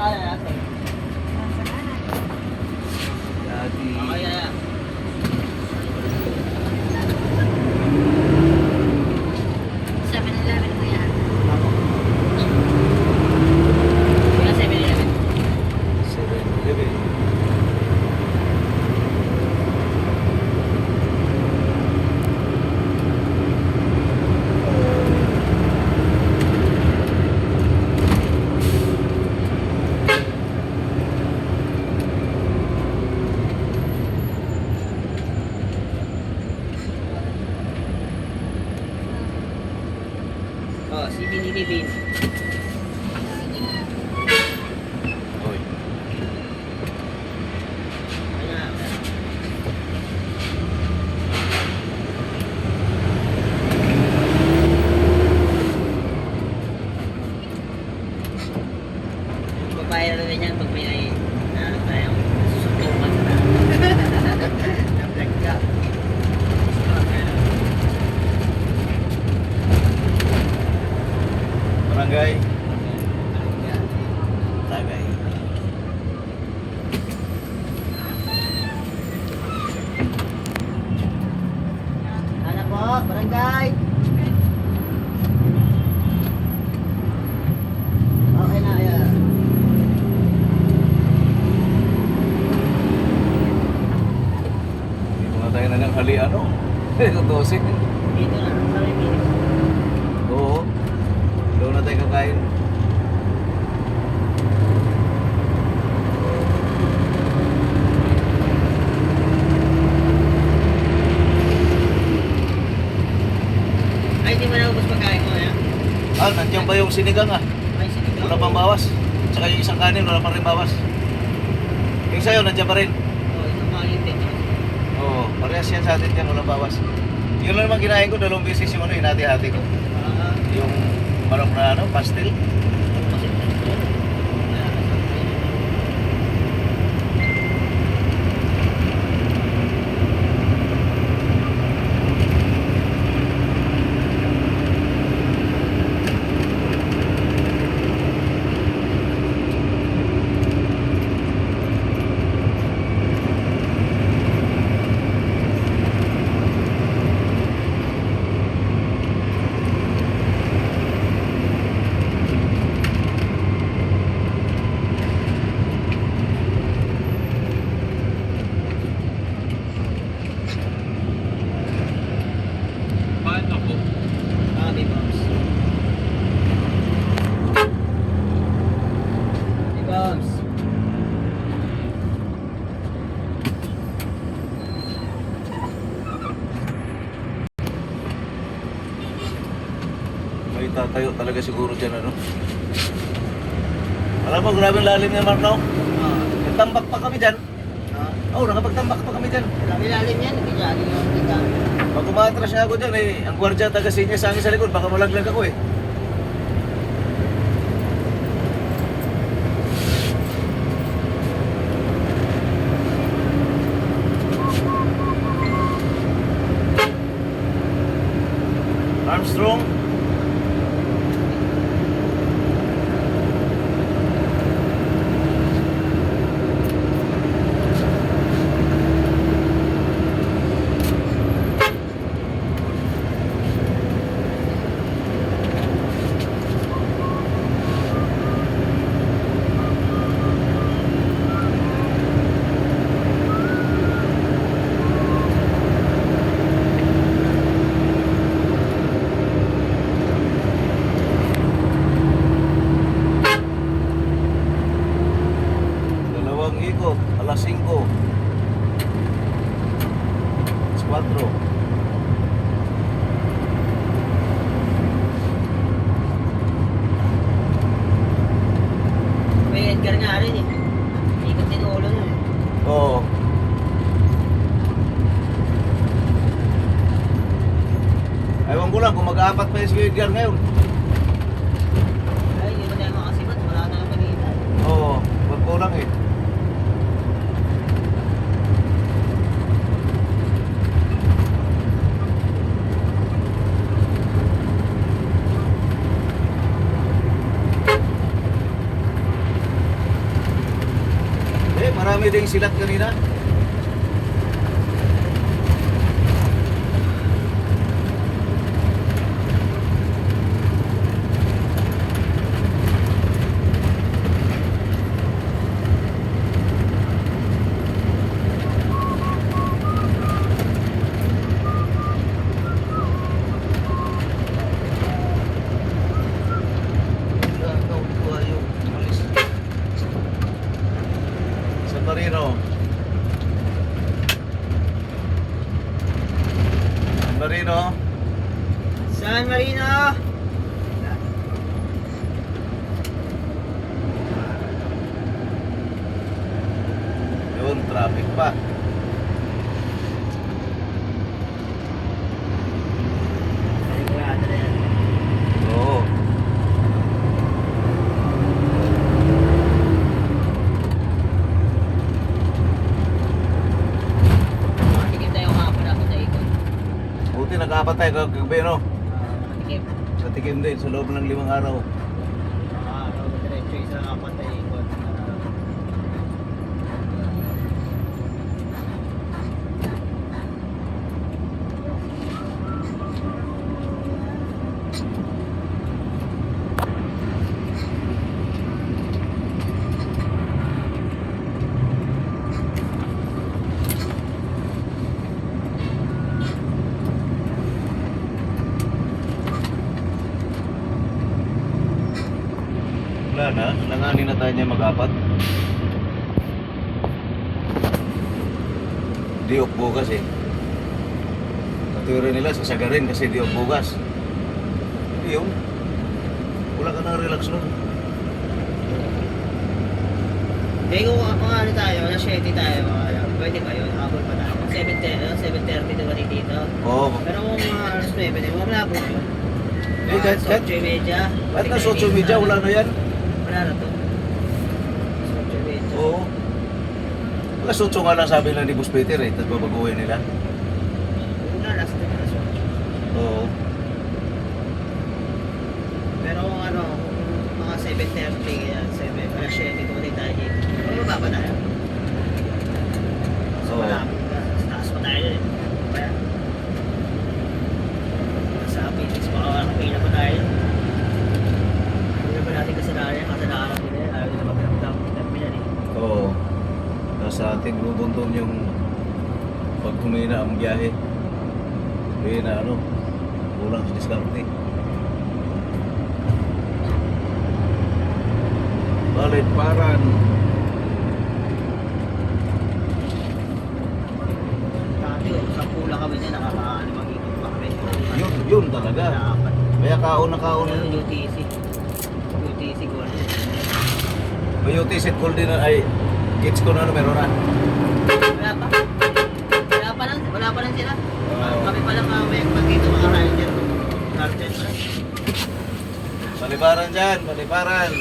Lagi. 7-Eleven ko yan. Wala 7-Eleven. 7-Eleven. Oh, si Bin. Oy. Ayan. Babayad na rin yan pag may tayong susuntukan sa na-vlog ka. Barangay. Tagay. Ano po, barangay? Okay na, ayan. Dito na tayo ng halian, no? Tutusin. Dito na, sa may minimum. Oo. Doon na tayo kakain. Ay, di mo na ubos pagkain mo, ya? Nandiyan ba yung sinigang Ay, sige. Wala pang bawas. Tsaka yung isang kanin, wala pa rin bawas. Yung sa'yo, nandiyan pa rin. Oh, isang kanin din. Oo, parehas yan sa atin dyan, walang bawas. Yun lang naman kinain ko, 2 beses yung hinati-hati ko. Yung manok na pastel. May tatayo talaga siguro dyan, ano? Alam mo, grabe ang lalim naman, no? Nagtambak pa kami dyan. Oo, nakapagtambak pa kami dyan. Lalim yan, nagkakaling yung kita. Pag umatras nga ako dyan, ang gwardiya taga-sinya sa akin sa likod, baka malaglag ako, Armstrong. Dalawang ikot, alas 5. Alas 4. May Edgar nga rin eh. Ikot din ulo nun eh. Oo. Ewan ko lang kung mag-aapat pa yung si Edgar ngayon. Ay, hindi mo tayo makasibat. Wala na ang pag-iitan. Oo, wag ko lang eh. pwedeng silat kanina? San Marino. San Marino. San Marino! Yun, traffic pa. Sigurado na yan. Oo. Matikim tayo kahapon ako sa ikot. Buti nag-apat tayo kagabi, no? Matikim. Natikim din sa loob ng 5 araw. Diretso isa apat na ikot. Wala na, langanin na tayo niya mag-apat. Diok bugas eh. Katuri nila sasagarin kasi diok bugas. Yun. Wala ka na relax nun. Hindi kung ano tayo, na 7 tayo, pwede ba yun? Habol pa tayo. 7:30 diba dito? Oo. Pero kung mga alas 9, wala na po yun. Eh, kahit 8:30. kahit na social media, wala na yan. Wala na to. 8:30. Oo. Alas 8 nga lang sabi lang ni Boss Peter eh, tapos babaguhin nila. Wala, last na alas 8. Oo. Pero kung ano, kung mga 7:30, yan, 7, alas 7, tuloy tayo dito. Bumaba pa tayo. So, Oo. malapit na. Sa taas pa tayo eh. Kaya, sa Phoenix, baka nakapila pa tayo. Hindi naman natin kasalanan nila. Ayaw nila mapinagdam. Nagpila eh. Oo. Nasa ating bubuntun yung pag humina ang biyahe. Kaya na ano, kulang sa diskarte. Balit paran. Dati oh, sa pula kami dyan, nakakalimang ikot pa kami. Yun talaga. Dapat. Kaya kaon na kaon. Ano yung UTC? UTC ko ano. May UTC Golden na ay kids ko na ano meron na. Wala pa. Wala pa lang sila. Oo. Kami pa lang may dito mga rider. Rider pa lang. Balibaran dyan, balibaran.